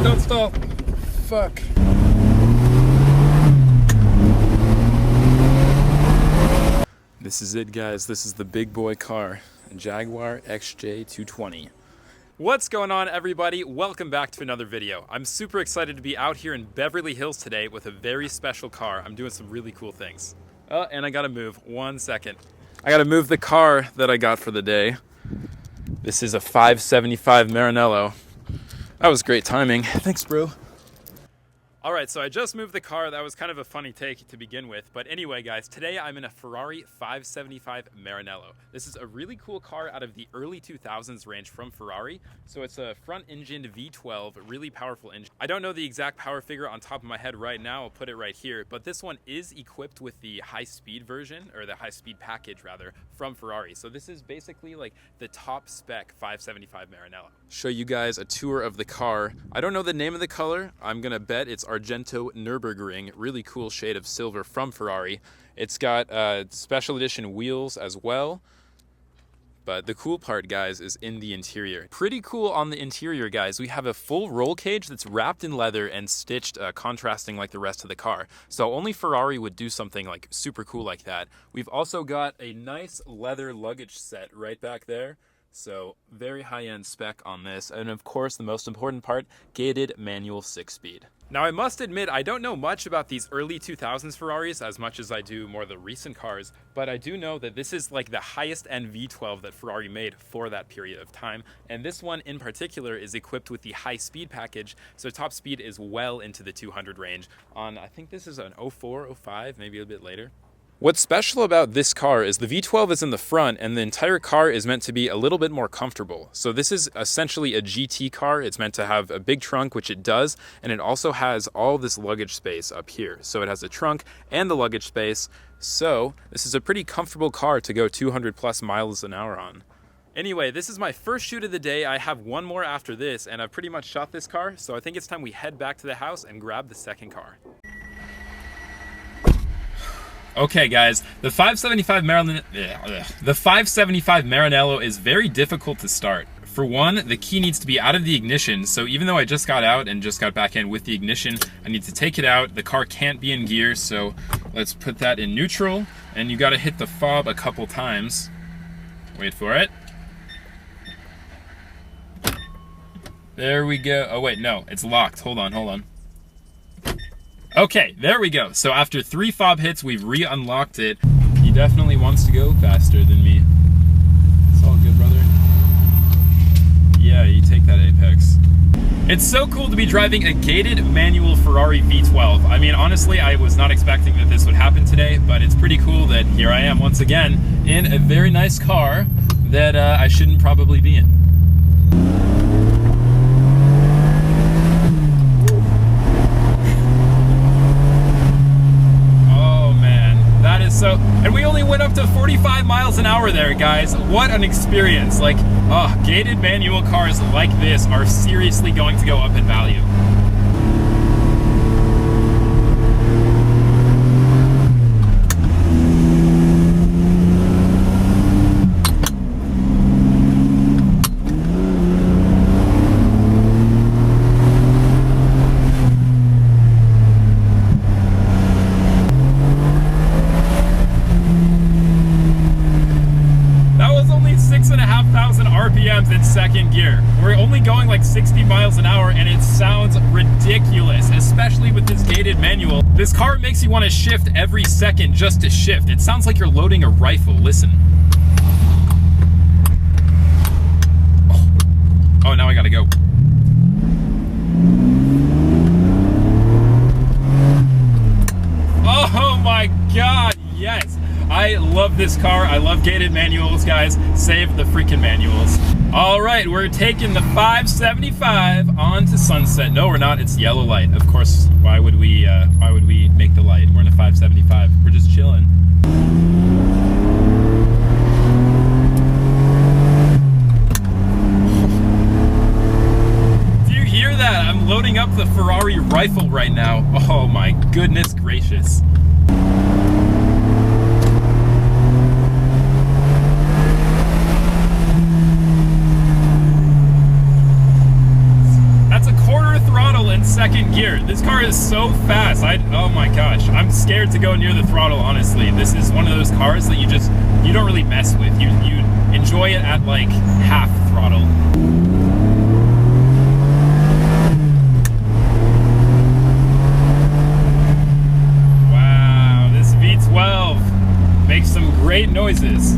don't stall. Fuck. This is it, guys. This is the big boy car, a Jaguar XJ220. What's going on, everybody? Welcome back to another video. I'm super excited to be out here in Beverly Hills today with a very special car. I'm doing some really cool things. Oh, and I gotta move. 1 second. I gotta move the car that I got for the day. This is a 575 Maranello. That was great timing. Thanks, bro. All right, so I just moved the car. That was kind of a funny take to begin with. But anyway, guys, today I'm in a Ferrari 575 Maranello. This is a really cool car out of the early 2000s range from Ferrari. So it's a front-engined V12, really powerful engine. I don't know the exact power figure on top of my head right now. I'll put it right here. But this one is equipped with the high-speed version, or the high-speed package, rather, from Ferrari. So this is basically like the top spec 575 Maranello. Show you guys a tour of the car. I don't know the name of the color. I'm gonna bet it's Argento Nürburgring, really cool shade of silver from Ferrari. It's got special edition wheels as well. But the cool part, guys, is in the interior. Pretty cool on the interior, guys. We have a full roll cage that's wrapped in leather and stitched, contrasting like the rest of the car. So only Ferrari would do something like super cool like that. We've also got a nice leather luggage set right back there. So very high-end spec on this. And of course, the most important part, gated manual 6-speed. Now, I must admit, I don't know much about these early 2000s Ferraris as much as I do more the recent cars, but I do know that this is like the highest end V12 that Ferrari made for that period of time. And this one in particular is equipped with the high speed package. So top speed is well into the 200 range on, I think this is an 04, 05, maybe a bit later. What's special about this car is the V12 is in the front and the entire car is meant to be a little bit more comfortable. So this is essentially a GT car. It's meant to have a big trunk, which it does, and it also has all this luggage space up here. So it has the trunk and the luggage space. So this is a pretty comfortable car to go 200 plus miles an hour on. Anyway, this is my first shoot of the day. I have one more after this, and I've pretty much shot this car. So I think it's time we head back to the house and grab the second car. Okay, guys, the 575 Maranello is very difficult to start. For one, the key needs to be out of the ignition, so even though I just got out and just got back in with the ignition, I need to take it out. The car can't be in gear, so let's put that in neutral, and you gotta hit the fob a couple times. Wait for it. There we go. Oh wait, no, it's locked. Hold on. Okay, there we go. So after 3 fob hits, we've re-unlocked it. He definitely wants to go faster than me. It's all good, brother. Yeah, you take that Apex. It's so cool to be driving a gated manual Ferrari V12. I mean, honestly, I was not expecting that this would happen today, but it's pretty cool that here I am once again in a very nice car that I shouldn't probably be in. So, and we only went up to 45 miles an hour there, guys. What an experience. Like, gated manual cars like this are seriously going to go up in value. RPMs in second gear. We're only going like 60 miles an hour and it sounds ridiculous, especially with this gated manual. This car makes you want to shift every second just to shift. It sounds like you're loading a rifle. Listen. Oh, now I gotta go. Oh my God, yes. I love this car. I love gated manuals, guys. Save the freaking manuals. All right, we're taking the 575 on to Sunset. No, we're not. It's yellow light. Of course, why would we make the light? We're in a 575. We're just chilling. Do you hear that? I'm loading up the Ferrari rifle right now. Oh my goodness gracious. in second gear. This car is so fast. Oh my gosh, I'm scared to go near the throttle, honestly. This is one of those cars that you don't really mess with. You enjoy it at like half throttle. Wow, this V12 makes some great noises.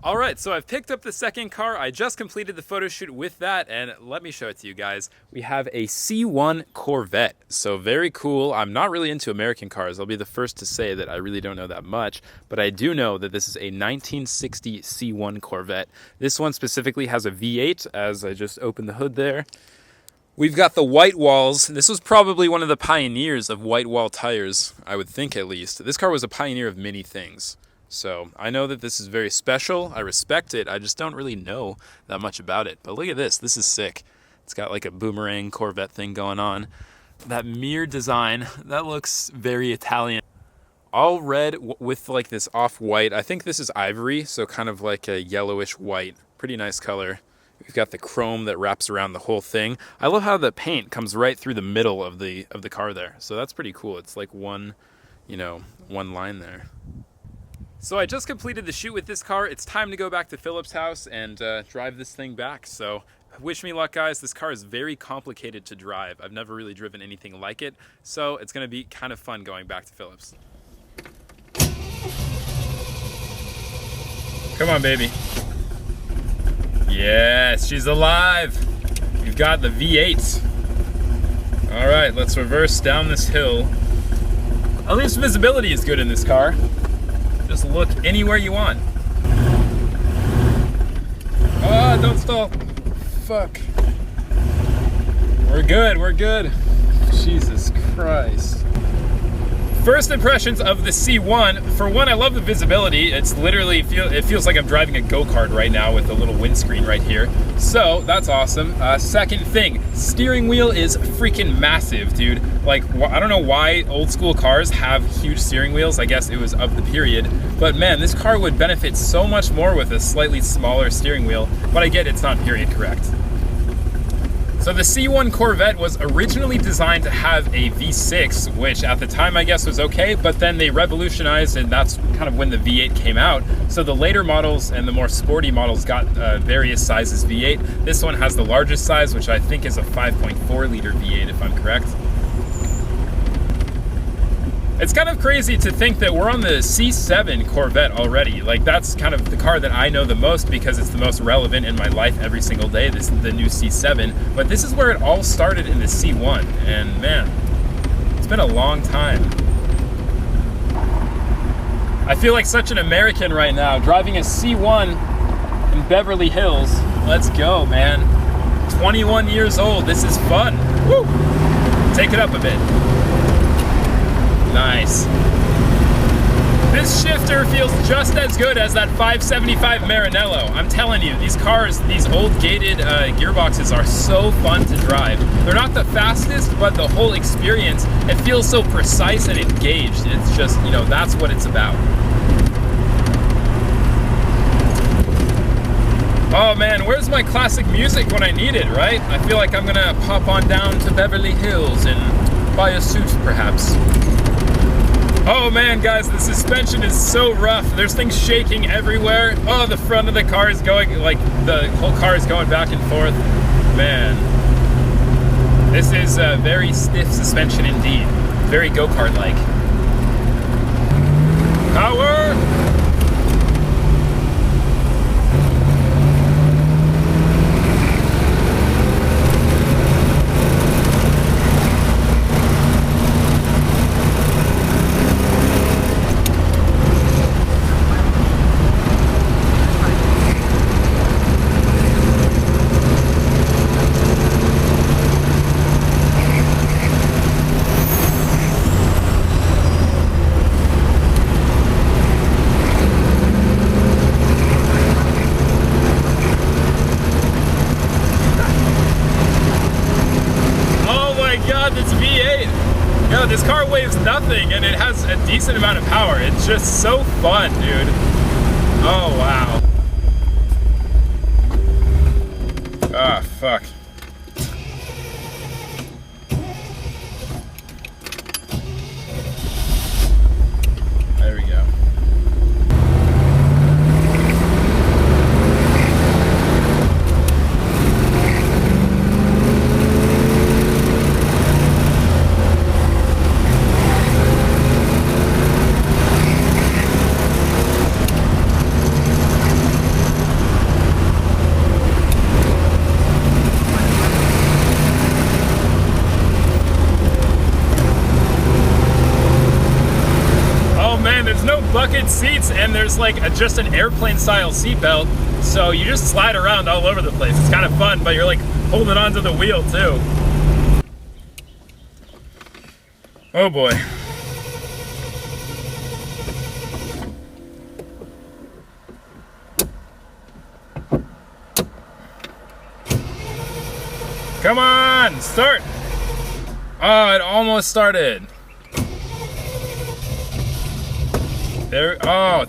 Alright, so I've picked up the second car. I just completed the photo shoot with that, and let me show it to you guys. We have a C1 Corvette, so very cool. I'm not really into American cars. I'll be the first to say that I really don't know that much, but I do know that this is a 1960 C1 Corvette. This one specifically has a V8, as I just opened the hood there. We've got the white walls. This was probably one of the pioneers of white wall tires, I would think at least. This car was a pioneer of many things. So I know that this is very special. I respect it. I just don't really know that much about it. But look at this. This is sick. It's got like a boomerang Corvette thing going on. That mirror design, that looks very Italian. All red with like this off-white. I think this is ivory, so kind of like a yellowish white. Pretty nice color. We've got the chrome that wraps around the whole thing. I love how the paint comes right through the middle of the car there. So that's pretty cool. It's like one line there. So I just completed the shoot with this car. It's time to go back to Phillip's house and drive this thing back. So wish me luck, guys. This car is very complicated to drive. I've never really driven anything like it. So it's gonna be kind of fun going back to Phillip's. Come on, baby. Yes, she's alive. We've got the V8. All right, let's reverse down this hill. At least visibility is good in this car. Just look anywhere you want. Ah, don't stall. Fuck. We're good, we're good. Jesus Christ. First impressions of the C1. For one, I love the visibility. It's literally, it feels like I'm driving a go-kart right now with a little windscreen right here. So, that's awesome. Second thing, steering wheel is freaking massive, dude. Like, I don't know why old school cars have huge steering wheels. I guess it was of the period. But man, this car would benefit so much more with a slightly smaller steering wheel. But I get it's not period correct. So the C1 Corvette was originally designed to have a V6, which at the time I guess was okay, but then they revolutionized, and that's kind of when the V8 came out. So the later models and the more sporty models got various sizes V8. This one has the largest size, which I think is a 5.4 liter V8 if I'm correct. It's kind of crazy to think that we're on the C7 Corvette already. Like, that's kind of the car that I know the most because it's the most relevant in my life every single day. This is the new C7. But this is where it all started in the C1. And man, it's been a long time. I feel like such an American right now, driving a C1 in Beverly Hills. Let's go, man. 21 years old. This is fun. Woo! Take it up a bit. Nice. This shifter feels just as good as that 575 Maranello. I'm telling you, these cars, these old gated gearboxes are so fun to drive. They're not the fastest, but the whole experience, it feels so precise and engaged. It's just, you know, that's what it's about. Oh man, where's my classic music when I need it, right? I feel like I'm gonna pop on down to Beverly Hills and buy a suit, perhaps. Oh man, guys, the suspension is so rough. There's things shaking everywhere. Oh, the front of the car is going, like, the whole car is going back and forth. Man, this is a very stiff suspension indeed. Very go-kart-like. Power! nothing and it has a decent amount of power. It's just so fun, dude. Oh, wow. Ah, fuck. There we go. There's no bucket seats, and there's like just an airplane style seatbelt, so you just slide around all over the place. It's kind of fun, but you're like holding onto the wheel too. Oh boy. Come on, start. Oh, it almost started. There, oh.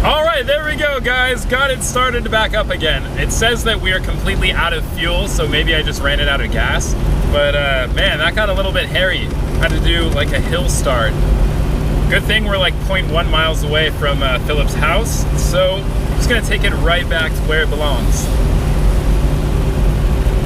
All right, there we go, guys. Got it started to back up again. It says that we are completely out of fuel, so maybe I just ran it out of gas. But man, that got a little bit hairy. Had to do like a hill start. Good thing we're like 0.1 miles away from Phillip's house, so I'm just gonna take it right back to where it belongs.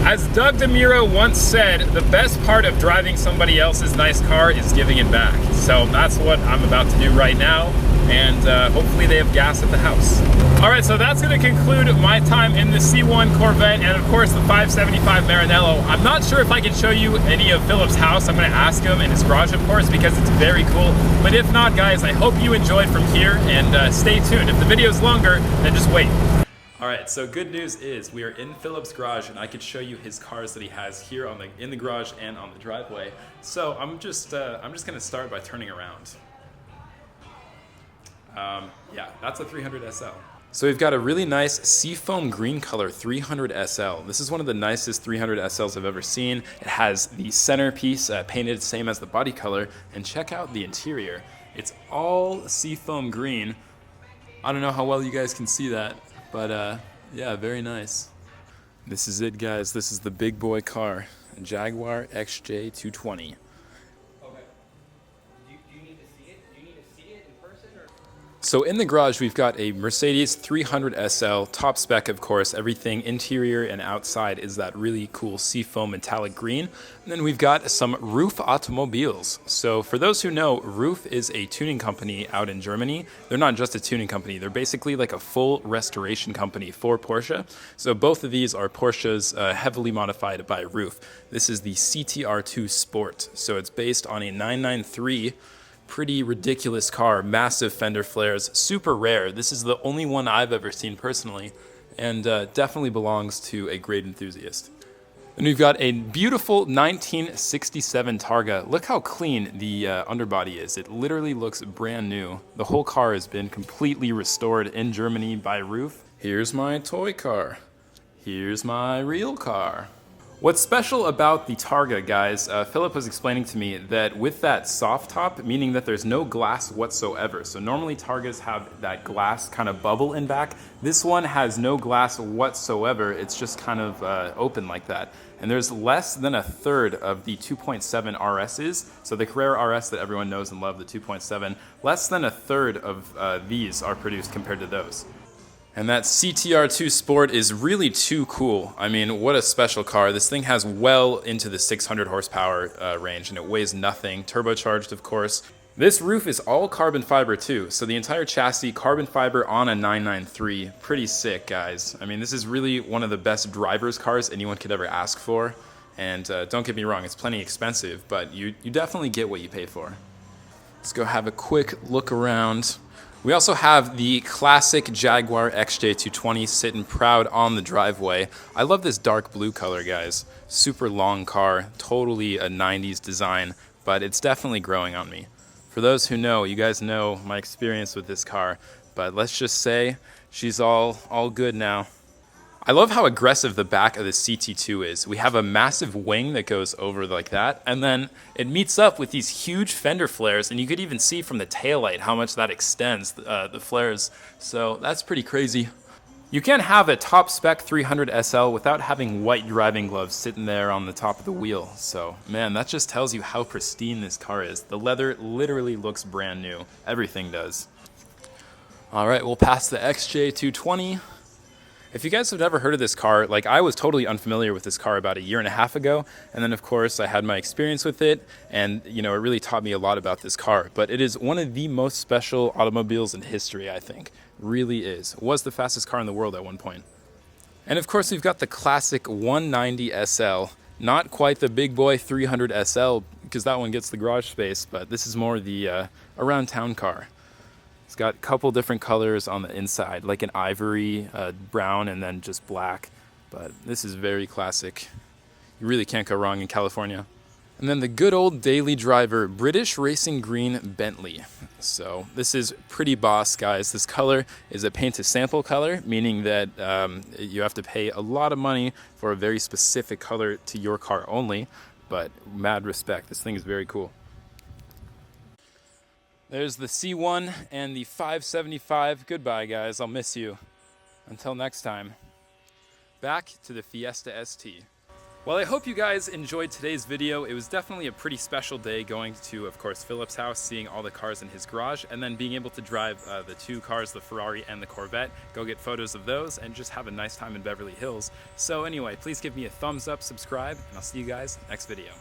As Doug DeMuro once said, the best part of driving somebody else's nice car is giving it back. So that's what I'm about to do right now, and hopefully they have gas at the house. All right, so that's gonna conclude my time in the C1 Corvette and of course the 575 Maranello. I'm not sure if I can show you any of Phillip's house. I'm gonna ask him in his garage, of course, because it's very cool. But if not, guys, I hope you enjoyed from here, and stay tuned. If the video's longer, then just wait. All right, so good news is we are in Phillip's garage, and I could show you his cars that he has here in the garage and on the driveway. So I'm just gonna start by turning around. Yeah, that's a 300 SL. So we've got a really nice seafoam green color 300 SL. This is one of the nicest 300 SLs I've ever seen. It has the centerpiece painted same as the body color, and check out the interior. It's all seafoam green. I don't know how well you guys can see that, but yeah, very nice. This is it, guys. This is the big boy car, a Jaguar XJ220. So in the garage, we've got a Mercedes 300 SL, top spec, of course. Everything interior and outside is that really cool seafoam metallic green. And then we've got some Roof automobiles. So for those who know, Roof is a tuning company out in Germany. They're not just a tuning company. They're basically like a full restoration company for Porsche. So both of these are Porsches heavily modified by Roof. This is the CTR2 Sport. So it's based on a 993. Pretty ridiculous car, massive fender flares, super rare. This is the only one I've ever seen personally, and definitely belongs to a great enthusiast. And we've got a beautiful 1967 Targa. Look how clean the underbody is. It literally looks brand new. The whole car has been completely restored in Germany by Roof. Here's my toy car. Here's my real car. What's special about the Targa, guys, Phillip was explaining to me that with that soft top, meaning that there's no glass whatsoever. So normally Targas have that glass kind of bubble in back. This one has no glass whatsoever. It's just kind of open like that. And there's less than a third of the 2.7 RSs. So the Carrera RS that everyone knows and loves, the 2.7, less than a third of these are produced compared to those. And that CTR2 Sport is really too cool. I mean, what a special car. This thing has well into the 600 horsepower range, and it weighs nothing. Turbocharged, of course. This roof is all carbon fiber too, so the entire chassis carbon fiber on a 993. Pretty sick, guys. I mean, this is really one of the best driver's cars anyone could ever ask for. And don't get me wrong, it's plenty expensive, but you definitely get what you pay for. Let's go have a quick look around. We also have the classic Jaguar XJ220 sitting proud on the driveway. I love this dark blue color, guys. Super long car, totally a 90s design, but it's definitely growing on me. For those who know, you guys know my experience with this car, but let's just say she's all good now. I love how aggressive the back of the CT2 is. We have a massive wing that goes over like that, and then it meets up with these huge fender flares, and you could even see from the taillight how much that extends the flares. So that's pretty crazy. You can't have a top spec 300 SL without having white driving gloves sitting there on the top of the wheel. So man, that just tells you how pristine this car is. The leather literally looks brand new. Everything does. All right, we'll pass the XJ220. If you guys have never heard of this car, like I was totally unfamiliar with this car about 1.5 years ago, and then of course I had my experience with it, and you know, it really taught me a lot about this car. But it is one of the most special automobiles in history, I think. Really is. It was the fastest car in the world at one point. And of course we've got the classic 190 SL, not quite the big boy 300 SL, because that one gets the garage space, but this is more the around town car. It's got a couple different colors on the inside, like an ivory, brown, and then just black. But this is very classic. You really can't go wrong in California. And then the good old daily driver, British Racing Green Bentley. So this is pretty boss, guys. This color is a paint to sample color, meaning that you have to pay a lot of money for a very specific color to your car only. But mad respect. This thing is very cool. There's the C1 and the 575. Goodbye, guys. I'll miss you. Until next time. Back to the Fiesta ST. Well, I hope you guys enjoyed today's video. It was definitely a pretty special day going to, of course, Phillip's house, seeing all the cars in his garage, and then being able to drive the two cars, the Ferrari and the Corvette, go get photos of those, and just have a nice time in Beverly Hills. So anyway, please give me a thumbs up, subscribe, and I'll see you guys next video.